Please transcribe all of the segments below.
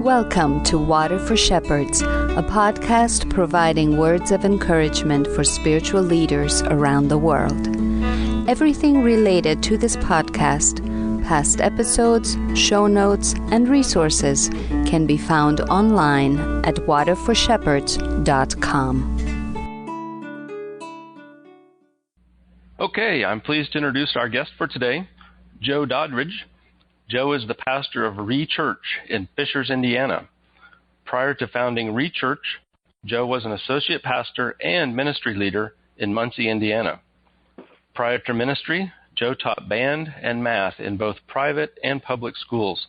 Welcome to Water for Shepherds, a podcast providing words of encouragement for spiritual leaders around the world. Everything related to this podcast, past episodes, show notes, and resources can be found online at waterforshepherds.com. Okay, I'm pleased to introduce our guest for today, Joe Dodridge. Joe is the pastor of Rework in Fishers, Indiana. Prior to founding Rework, Joe was an associate pastor and ministry leader in Muncie, Indiana. Prior to ministry, Joe taught band and math in both private and public schools.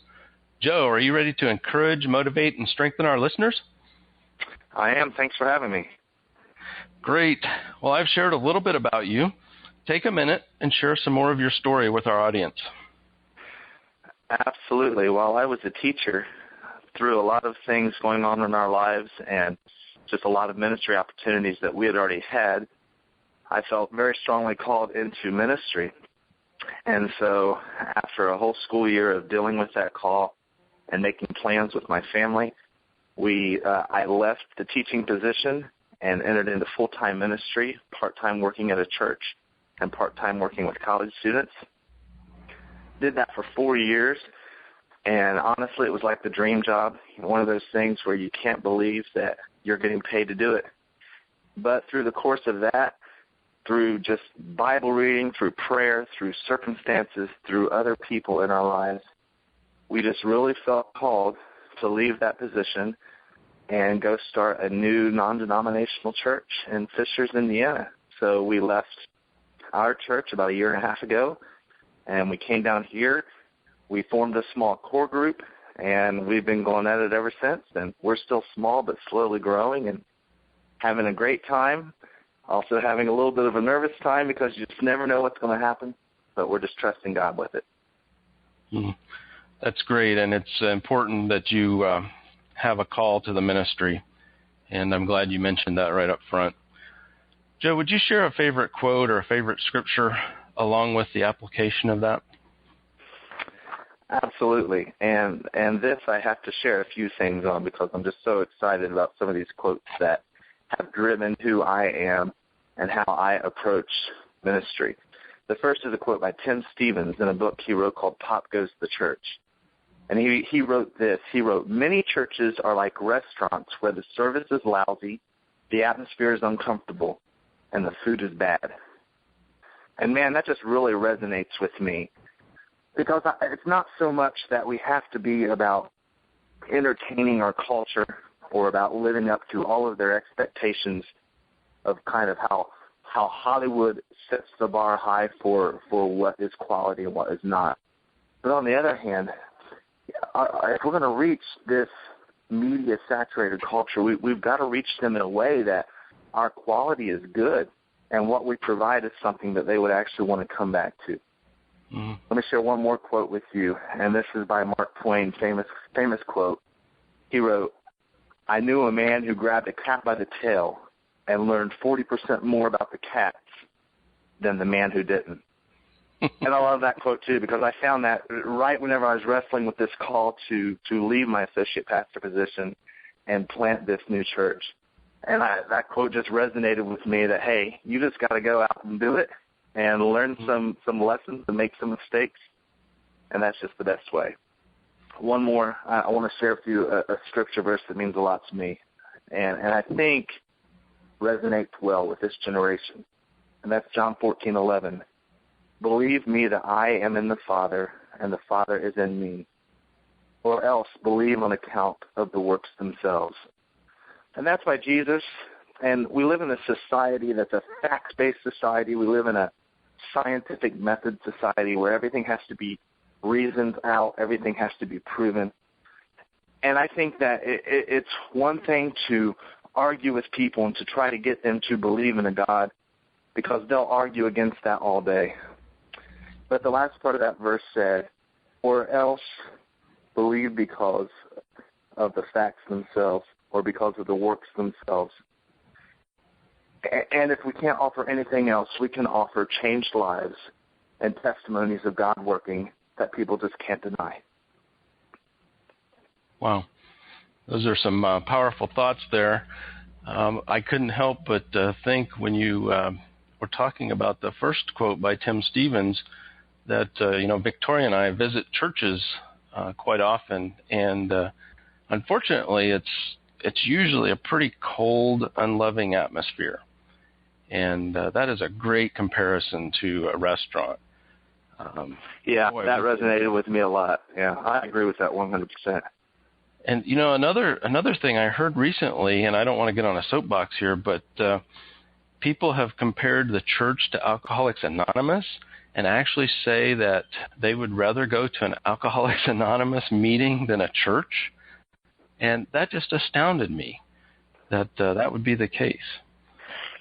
Joe, are you ready to encourage, motivate, and strengthen our listeners? I am. Thanks for having me. Great. Well, I've shared a little bit about you. Take a minute and share some more of your story with our audience. Absolutely. While I was a teacher, through a lot of things going on in our lives and just a lot of ministry opportunities that we had already had, I felt very strongly called into ministry. And so after a whole school year of dealing with that call and making plans with my family, I left the teaching position and entered into full-time ministry, part-time working at a church and part-time working with college students. Did that for 4 years, and honestly, it was like the dream job, one of those things where you can't believe that you're getting paid to do it. But through the course of that, through just Bible reading, through prayer, through circumstances, through other people in our lives, we just really felt called to leave that position and go start a new non-denominational church in Fishers, Indiana. So we left our church about a year and a half ago, and we came down here. We formed a small core group, and we've been going at it ever since. And we're still small but slowly growing and having a great time, also having a little bit of a nervous time because you just never know what's going to happen, but we're just trusting God with it. That's great, and it's important that you have a call to the ministry, and I'm glad you mentioned that right up front. Joe, would you share a favorite quote or a favorite scripture along with the application of that? Absolutely. And this I have to share a few things on because I'm just so excited about some of these quotes that have driven who I am and how I approach ministry. The first is a quote by Tim Stevens in a book he wrote called Pop Goes the Church. And he wrote this. He wrote, "Many churches are like restaurants where the service is lousy, the atmosphere is uncomfortable, and the food is bad." And, man, that just really resonates with me because it's not so much that we have to be about entertaining our culture or about living up to all of their expectations of kind of how Hollywood sets the bar high for what is quality and what is not. But on the other hand, if we're going to reach this media-saturated culture, we've got to reach them in a way that our quality is good and what we provide is something that they would actually want to come back to. Mm-hmm. Let me share one more quote with you, and this is by Mark Twain, famous quote. He wrote, "I knew a man who grabbed a cat by the tail and learned 40% more about the cats than the man who didn't." And I love that quote, too, because I found that right whenever I was wrestling with this call to leave my associate pastor position and plant this new church. And that quote just resonated with me that, hey, you just got to go out and do it and learn some lessons and make some mistakes, and that's just the best way. One more, I want to share with you a scripture verse that means a lot to me, and I think resonates well with this generation, and that's John 14:11. "Believe me that I am in the Father, and the Father is in me, or else believe on account of the works themselves." And that's by Jesus. And we live in a society that's a facts-based society. We live in a scientific method society where everything has to be reasoned out, everything has to be proven. And I think that it's one thing to argue with people and to try to get them to believe in a God because they'll argue against that all day. But the last part of that verse said, "Or else believe because of the facts themselves or because of the works themselves." And if we can't offer anything else, we can offer changed lives and testimonies of God working that people just can't deny. Wow. Those are some powerful thoughts there. I couldn't help but think when you were talking about the first quote by Tim Stevens that, Victoria and I visit churches quite often, and unfortunately it's usually a pretty cold, unloving atmosphere. And that is a great comparison to a restaurant. That resonated with me a lot. Yeah, I agree with that 100%. And, another thing I heard recently, and I don't want to get on a soapbox here, but people have compared the church to Alcoholics Anonymous and actually say that they would rather go to an Alcoholics Anonymous meeting than a church. And that just astounded me that that would be the case.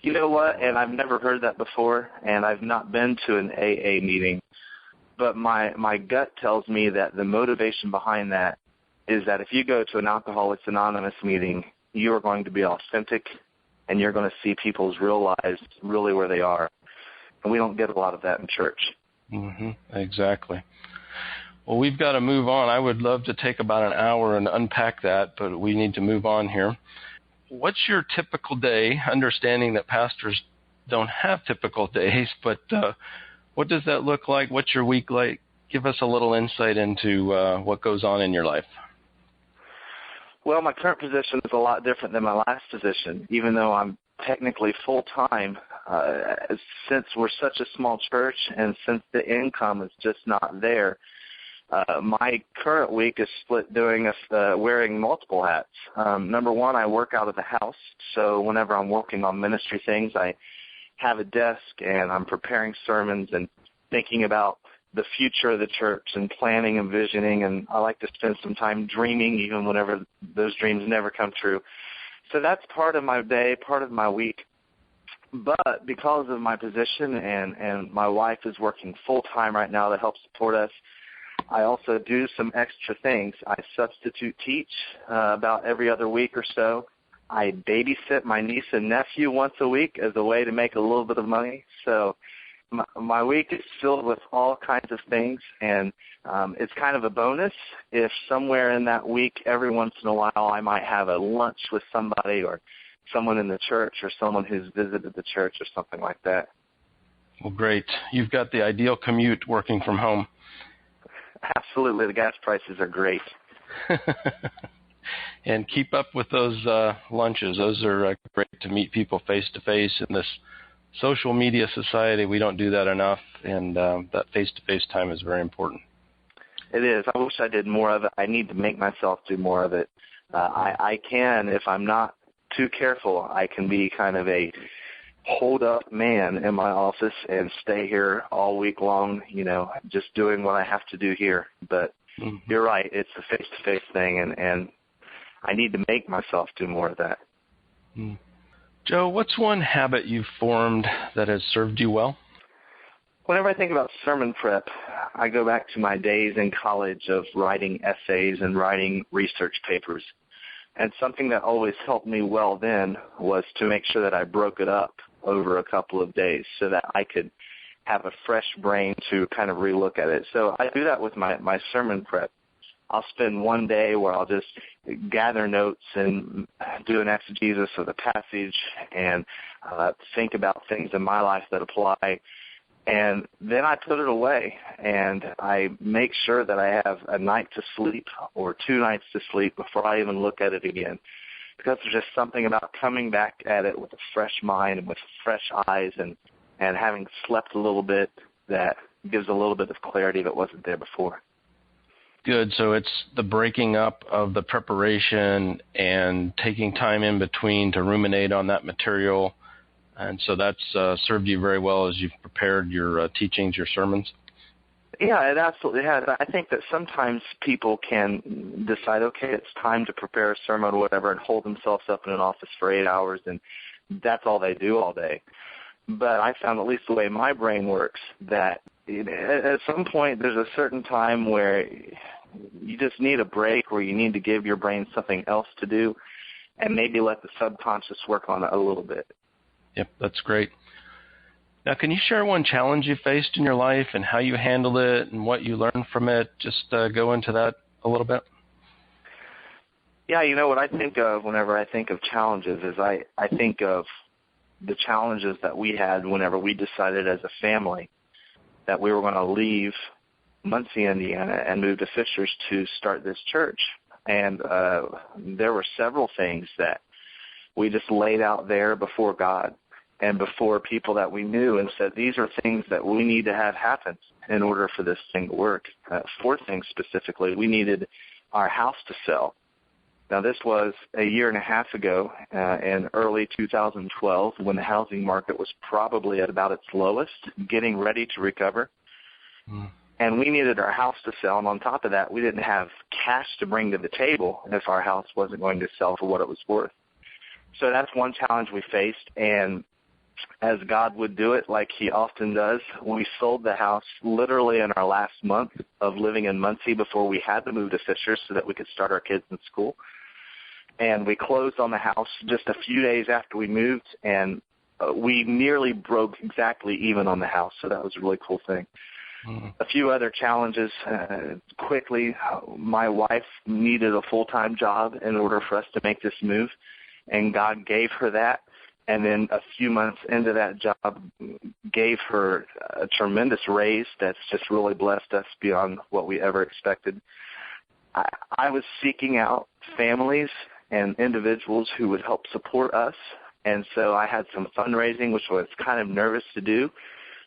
You know what? And I've never heard that before, and I've not been to an AA meeting. But my gut tells me that the motivation behind that is that if you go to an Alcoholics Anonymous meeting, you are going to be authentic, and you're going to see people's real lives really where they are. And we don't get a lot of that in church. Mm-hmm. Exactly. Well, we've got to move on. I would love to take about an hour and unpack that, but we need to move on here. What's your typical day, understanding that pastors don't have typical days, but what does that look like? What's your week like? Give us a little insight into what goes on in your life. Well, my current position is a lot different than my last position, even though I'm technically full-time. Since we're such a small church and since the income is just not there, my current week is split doing wearing multiple hats. Number one, I work out of the house, so whenever I'm working on ministry things, I have a desk and I'm preparing sermons and thinking about the future of the church and planning and visioning, and I like to spend some time dreaming even whenever those dreams never come true. So that's part of my day, part of my week. But because of my position and my wife is working full-time right now to help support us, I also do some extra things. I substitute teach about every other week or so. I babysit my niece and nephew once a week as a way to make a little bit of money. So my week is filled with all kinds of things, and it's kind of a bonus if somewhere in that week, every once in a while, I might have a lunch with somebody or someone in the church or someone who's visited the church or something like that. Well, great. You've got the ideal commute working from home. Absolutely. The gas prices are great. And keep up with those lunches. Those are great to meet people face-to-face in this social media society. We don't do that enough, and that face-to-face time is very important. It is. I wish I did more of it. I need to make myself do more of it. I can, if I'm not too careful, I can be kind of a hold-up man in my office and stay here all week long, just doing what I have to do here. But You're right. It's a face-to-face thing, and I need to make myself do more of that. Joe, what's one habit you've formed that has served you well? Whenever I think about sermon prep, I go back to my days in college of writing essays and writing research papers. And something that always helped me well then was to make sure that I broke it up over a couple of days so that I could have a fresh brain to kind of relook at it. So I do that with my sermon prep. I'll spend one day where I'll just gather notes and do an exegesis of the passage and think about things in my life that apply. And then I put it away, and I make sure that I have a night to sleep or 2 nights to sleep before I even look at it again. Because there's just something about coming back at it with a fresh mind and with fresh eyes and having slept a little bit that gives a little bit of clarity that wasn't there before. Good. So it's the breaking up of the preparation and taking time in between to ruminate on that material. And so that's served you very well as you've prepared your teachings, your sermons? Yeah, it absolutely has. I think that sometimes people can decide, okay, it's time to prepare a sermon or whatever and hold themselves up in an office for 8 hours, and that's all they do all day. But I found, at least the way my brain works, that at some point there's a certain time where you just need a break, where you need to give your brain something else to do and maybe let the subconscious work on it a little bit. Yep, that's great. Now, can you share one challenge you faced in your life and how you handled it and what you learned from it? Just go into that a little bit. Yeah, what I think of whenever I think of challenges is I think of the challenges that we had whenever we decided as a family that we were going to leave Muncie, Indiana, and move to Fishers to start this church. And there were several things that we just laid out there before God and before people that we knew and said, these are things that we need to have happen in order for this thing to work. 4 things specifically. We needed our house to sell. Now, this was a year and a half ago in early 2012 when the housing market was probably at about its lowest, getting ready to recover. And we needed our house to sell. And on top of that, we didn't have cash to bring to the table if our house wasn't going to sell for what it was worth. So that's one challenge we faced. And as God would do it, like he often does, we sold the house literally in our last month of living in Muncie before we had to move to Fishers so that we could start our kids in school. And we closed on the house just a few days after we moved, and we nearly broke exactly even on the house, so that was a really cool thing. A few other challenges quickly. My wife needed a full-time job in order for us to make this move, and God gave her that. And then a few months into that job, gave her a tremendous raise that's just really blessed us beyond what we ever expected. I was seeking out families and individuals who would help support us. And so I had some fundraising, which I was kind of nervous to do,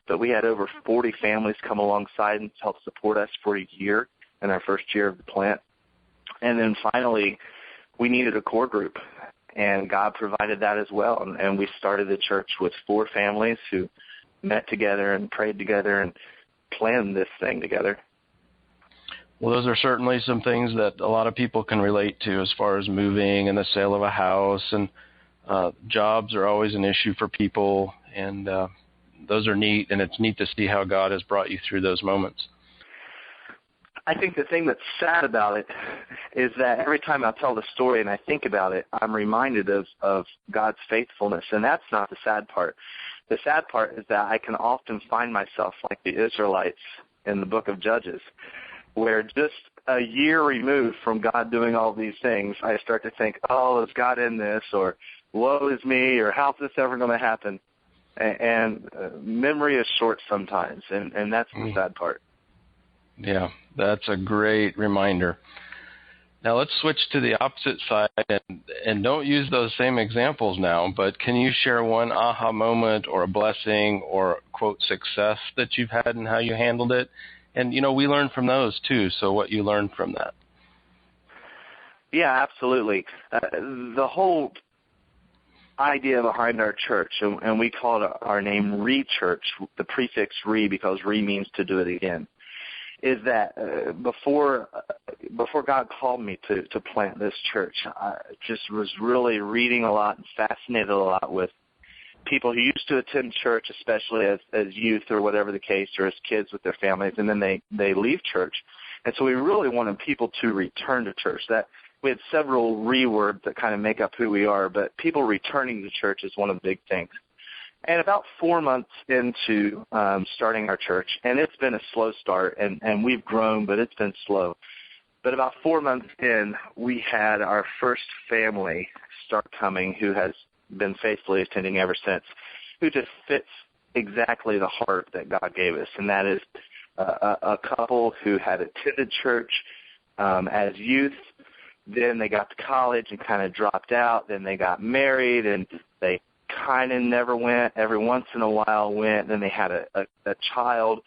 but we had over 40 families come alongside and help support us for a year in our first year of the plant. And then finally, we needed a core group, and God provided that as well. And we started the church with 4 families who met together and prayed together and planned this thing together. Well, those are certainly some things that a lot of people can relate to as far as moving and the sale of a house, and jobs are always an issue for people, and those are neat, and it's neat to see how God has brought you through those moments. I think the thing that's sad about it is that every time I tell the story and I think about it, I'm reminded of God's faithfulness, and that's not the sad part. The sad part is that I can often find myself like the Israelites in the book of Judges, where just a year removed from God doing all these things, I start to think, oh, is God in this, or woe is me, or how's this ever going to happen? And memory is short sometimes, and that's the sad part. Yeah, that's a great reminder. Now let's switch to the opposite side, and don't use those same examples now, but can you share one aha moment or a blessing or, quote, success that you've had and how you handled it? And, we learn from those, too, so what you learned from that. Yeah, absolutely. The whole idea behind our church, and we call it our name Re-Church, the prefix Re because Re means to do it again, is that before God called me to plant this church, I just was really reading a lot and fascinated a lot with people who used to attend church, especially as youth or whatever the case, or as kids with their families, and then they leave church. And so we really wanted people to return to church. That we had several rewords that kind of make up who we are, but people returning to church is one of the big things. And about 4 months into starting our church, and it's been a slow start, and we've grown, but it's been slow. But about 4 months in, we had our first family start coming who has been faithfully attending ever since, who just fits exactly the heart that God gave us. And that is a couple who had attended church as youth. Then they got to college and kind of dropped out. Then they got married, and they kind of never went. Every once in a while went. Then they had a child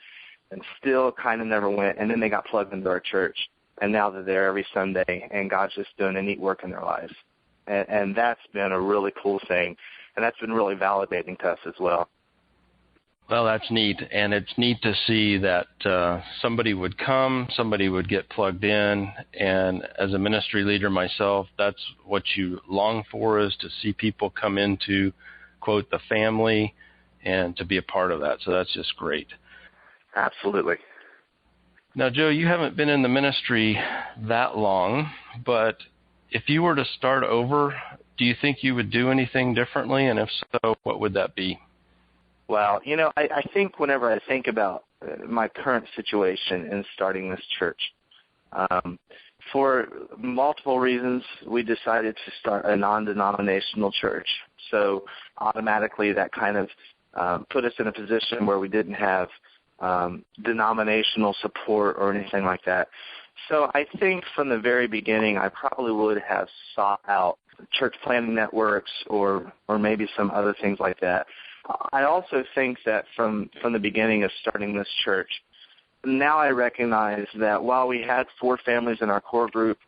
and still kind of never went. And then they got plugged into our church. And now they're there every Sunday, and God's just doing a neat work in their lives. And that's been a really cool thing, and that's been really validating to us as well. Well, that's neat, and it's neat to see that somebody would come, somebody would get plugged in, and as a ministry leader myself, that's what you long for, is to see people come into, quote, the family, and to be a part of that. So that's just great. Absolutely. Now, Joe, you haven't been in the ministry that long, but if you were to start over, do you think you would do anything differently? And if so, what would that be? Well, I think whenever I think about my current situation in starting this church, For multiple reasons, we decided to start a non-denominational church. So automatically that kind of put us in a position where we didn't have denominational support or anything like that. So I think from the very beginning, I probably would have sought out church planning networks or maybe some other things like that. I also think that from the beginning of starting this church, now I recognize that while we had 4 families in our core group,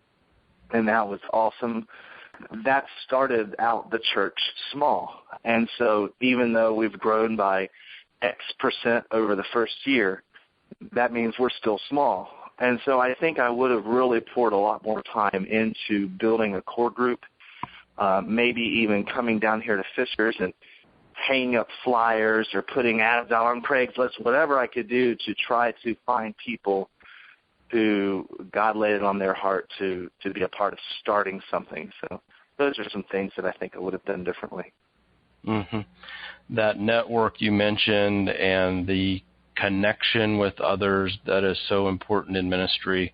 and that was awesome, that started out the church small. And so even though we've grown by X percent over the first year, that means we're still small. And so I think I would have really poured a lot more time into building a core group, maybe even coming down here to Fishers and hanging up flyers or putting ads out on Craigslist, whatever I could do to try to find people who God laid it on their heart to be a part of starting something. So those are some things that I think I would have done differently. Mm-hmm. That network you mentioned and the connection with others, that is so important in ministry.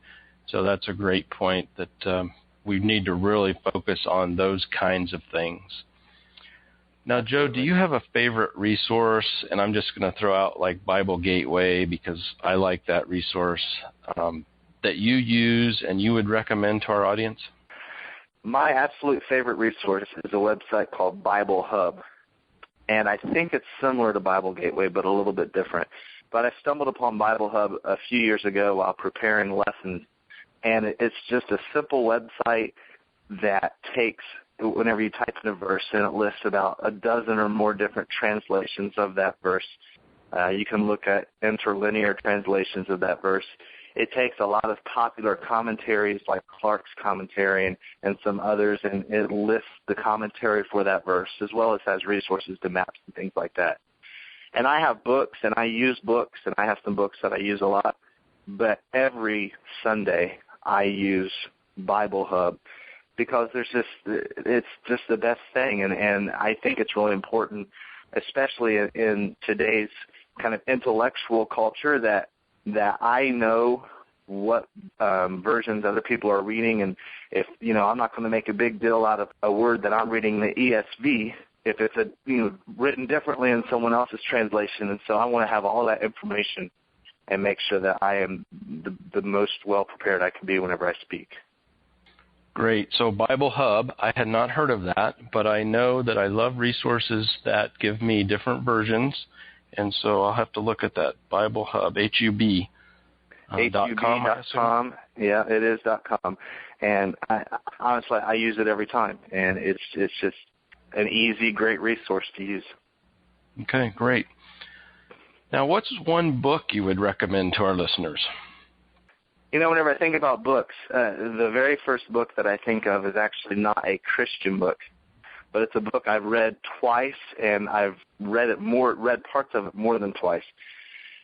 So that's a great point that we need to really focus on those kinds of things. Now, Joe, do you have a favorite resource? And I'm just going to throw out like Bible Gateway because I like that resource that you use and you would recommend to our audience? My absolute favorite resource is a website called Bible Hub. And I think it's similar to Bible Gateway, but a little bit different. But I stumbled upon Bible Hub a few years ago while preparing lessons. And it's just a simple website that takes, whenever you type in a verse, and it lists about a dozen or more different translations of that verse. You can look at interlinear translations of that verse. It takes a lot of popular commentaries like Clark's commentary and some others, and it lists the commentary for that verse, as well as has resources to maps and things like that. And I have books, and I use books, and I have some books that I use a lot. But every Sunday I use Bible Hub because it's just the best thing. And I think it's really important, especially in today's kind of intellectual culture, that I know what versions other people are reading. And if, I'm not going to make a big deal out of a word that I'm reading the ESV if it's written differently in someone else's translation. And so I want to have all that information and make sure that I am the most well-prepared I can be whenever I speak. Great. So Bible Hub, I had not heard of that, but I know that I love resources that give me different versions, and so I'll have to look at that. Bible Hub, HUB. HUB.com. Yeah, it is .com. And honestly, I use it every time, and it's just an easy, great resource to use. Okay, great. Now, what's one book you would recommend to our listeners? Whenever I think about books, the very first book that I think of is actually not a Christian book, but it's a book I've read twice, and I've read parts of it more than twice.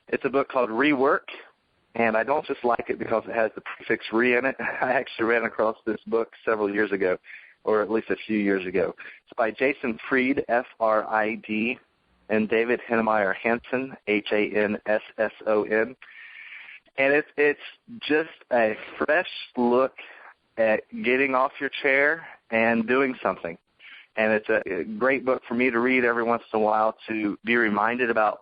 It's a book called Rework, and I don't just like it because it has the prefix re in it. I actually ran across this book several years ago, or at least a few years ago. It's by Jason Fried, F-R-I-D, and David Hennemeyer Hansson, H-A-N-S-S-O-N. And it's just a fresh look at getting off your chair and doing something. And it's a great book for me to read every once in a while to be reminded about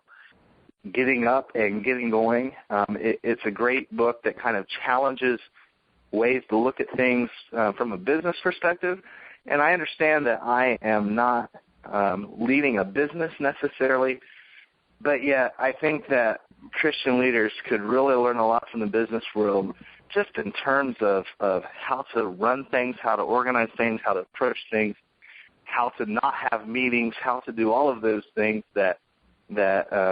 getting up and getting going. It's a great book that kind of challenges ways to look at things from a business perspective. And I understand that I am not leading a business necessarily, but yet I think that Christian leaders could really learn a lot from the business world just in terms of how to run things, how to organize things, how to approach things, how to not have meetings, how to do all of those things that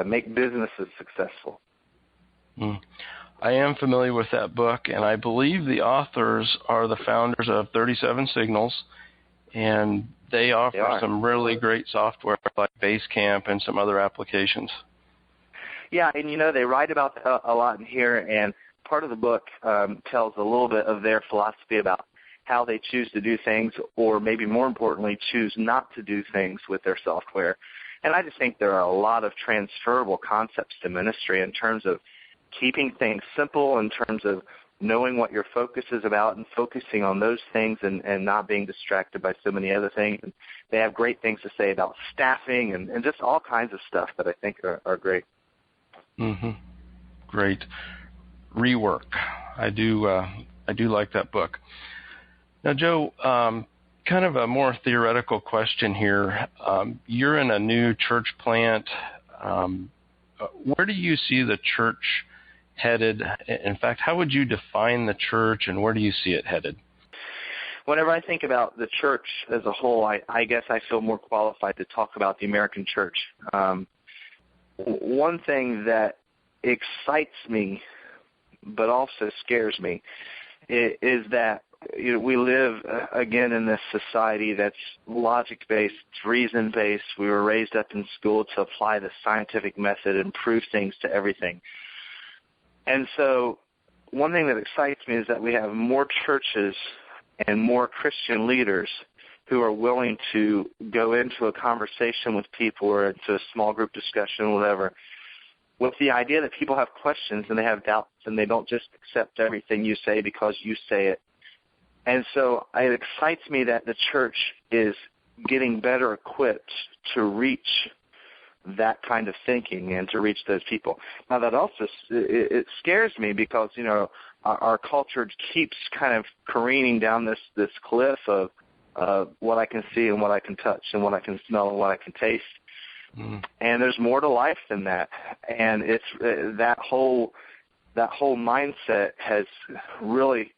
make businesses successful. I am familiar with that book, and I believe the authors are the founders of 37 Signals, and they offer some really great software like Basecamp and some other applications. Yeah, and they write about that a lot in here, and part of the book tells a little bit of their philosophy about how they choose to do things, or maybe more importantly, choose not to do things with their software. And I just think there are a lot of transferable concepts to ministry in terms of keeping things simple, in terms of knowing what your focus is about and focusing on those things and not being distracted by so many other things. And they have great things to say about staffing and just all kinds of stuff that I think are great. Mm-hmm. Great. Rework. I do like that book. Now, Joe, kind of a more theoretical question here. You're in a new church plant. Where do you see the church headed? In fact, how would you define the church, and where do you see it headed? Whenever I think about the church as a whole, I guess I feel more qualified to talk about the American church. One thing that excites me but also scares me is that we live, again, in this society that's logic-based, reason-based. We were raised up in school to apply the scientific method and prove things to everything. And so one thing that excites me is that we have more churches and more Christian leaders who are willing to go into a conversation with people or into a small group discussion, whatever, with the idea that people have questions and they have doubts and they don't just accept everything you say because you say it. And so it excites me that the church is getting better equipped to reach that kind of thinking and to reach those people. Now, that also it scares me because, our culture keeps kind of careening down this cliff of what I can see and what I can touch and what I can smell and what I can taste. Mm. And there's more to life than that. And it's that whole mindset has really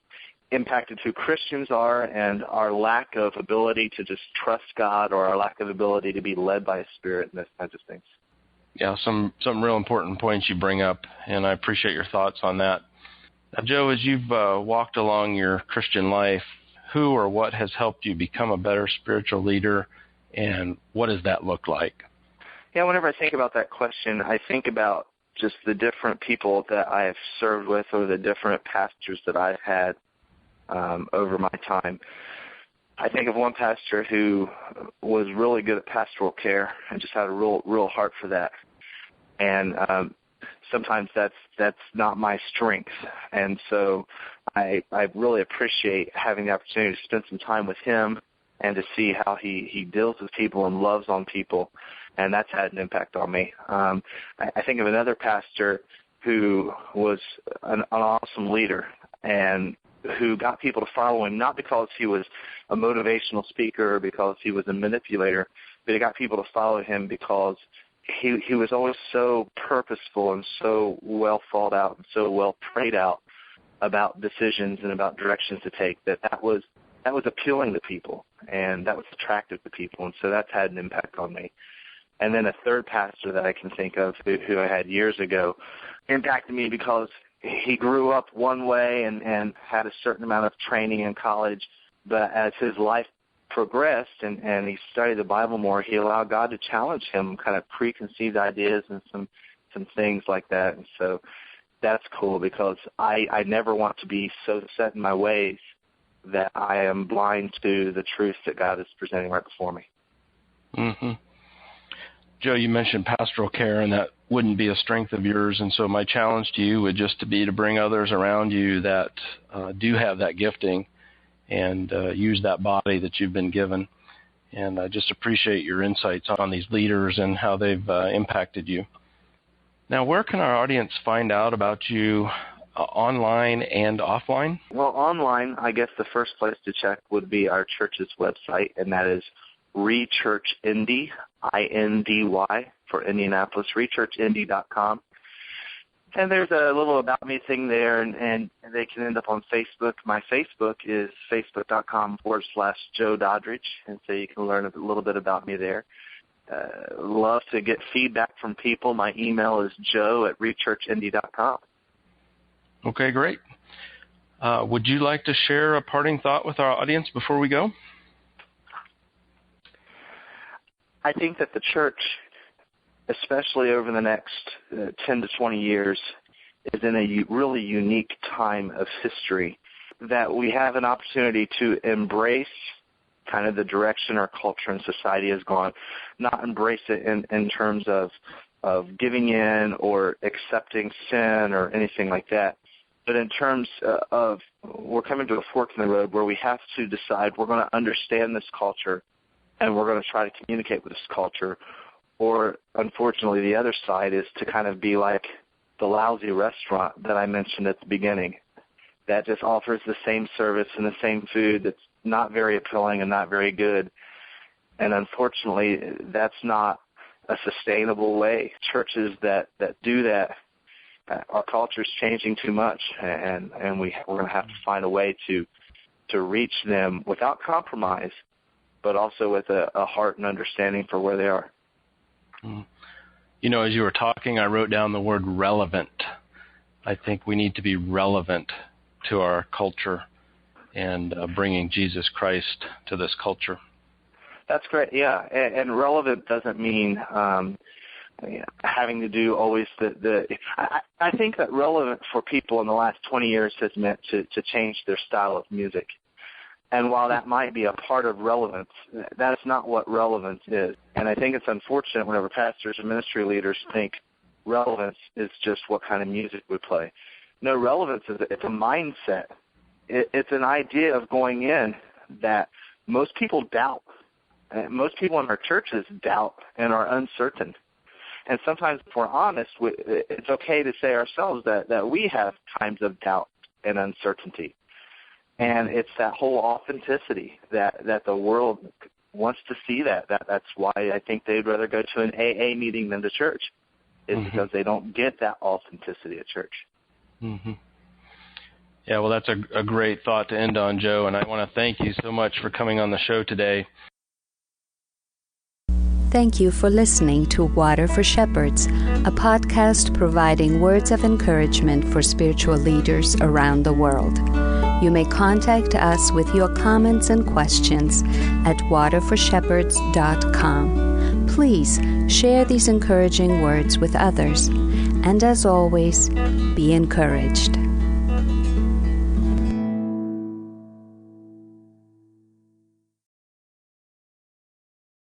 impacted who Christians are and our lack of ability to just trust God or our lack of ability to be led by His Spirit and those kinds of things. Yeah, some real important points you bring up, and I appreciate your thoughts on that. Now, Joe, as you've walked along your Christian life, who or what has helped you become a better spiritual leader, and what does that look like? Yeah, whenever I think about that question, I think about just the different people that I have served with or the different pastors that I've had over my time. I think of one pastor who was really good at pastoral care and just had a real heart for that. And sometimes that's not my strength. And so I really appreciate having the opportunity to spend some time with him and to see how he deals with people and loves on people. And that's had an impact on me. I think of another pastor who was an awesome leader and who got people to follow him, not because he was a motivational speaker or because he was a manipulator, but he got people to follow him because he was always so purposeful and so well thought out and so well prayed out about decisions and about directions to take that was appealing to people and that was attractive to people, and so that's had an impact on me. And then a third pastor that I can think of who I had years ago impacted me because he grew up one way and had a certain amount of training in college, but as his life progressed and he studied the Bible more, he allowed God to challenge him, kind of preconceived ideas and some things like that. And so that's cool because I never want to be so set in my ways that I am blind to the truth that God is presenting right before me. Mm-hmm. Joe, you mentioned pastoral care, and that wouldn't be a strength of yours, and so my challenge to you would just to be to bring others around you that do have that gifting and use that body that you've been given. And I just appreciate your insights on these leaders and how they've impacted you. Now, where can our audience find out about you online and offline? Well, online, I guess the first place to check would be our church's website, and that is ReChurchIndy, INDY for Indianapolis, ReChurchIndy.com. And there's a little About Me thing there, and they can end up on Facebook. My Facebook is facebook.com/Joe Dodridge, and so you can learn a little bit about me there. Love to get feedback from people. My email is joe@ReChurchIndy.com. Okay, great. Would you like to share a parting thought with our audience before we go? I think that the church, especially over the next 10 to 20 years, is in a really unique time of history, that we have an opportunity to embrace kind of the direction our culture and society has gone, not embrace it in terms of giving in or accepting sin or anything like that, But in terms of we're coming to a fork in the road where we have to decide we're going to understand this culture and we're going to try to communicate with this culture, or unfortunately the other side is to kind of be like the lousy restaurant that I mentioned at the beginning that just offers the same service and the same food that's not very appealing and not very good. And unfortunately, that's not a sustainable way. Churches that do that, our culture is changing too much, and we're going to have to find a way to reach them without compromise, but also with a heart and understanding for where they are. You know, as you were talking, I wrote down the word relevant. I think we need to be relevant to our culture and bringing Jesus Christ to this culture. That's great, yeah. And relevant doesn't mean having to do always I think that relevant for people in the last 20 years has meant to change their style of music. And while that might be a part of relevance, that's not what relevance is. And I think it's unfortunate whenever pastors and ministry leaders think relevance is just what kind of music we play. No, relevance it's a mindset. It's an idea of going in that most people doubt. Most people in our churches doubt and are uncertain. And sometimes, if we're honest, it's okay to say ourselves that we have times of doubt and uncertainty. And it's that whole authenticity that the world wants to see That's why I think they'd rather go to an AA meeting than to church, is because they don't get that authenticity at church. Mm-hmm. Yeah, well, that's a great thought to end on, Joe, and I want to thank you so much for coming on the show today. Thank you for listening to Water for Shepherds, a podcast providing words of encouragement for spiritual leaders around the world. You may contact us with your comments and questions at waterforshepherds.com. Please share these encouraging words with others. And as always, be encouraged.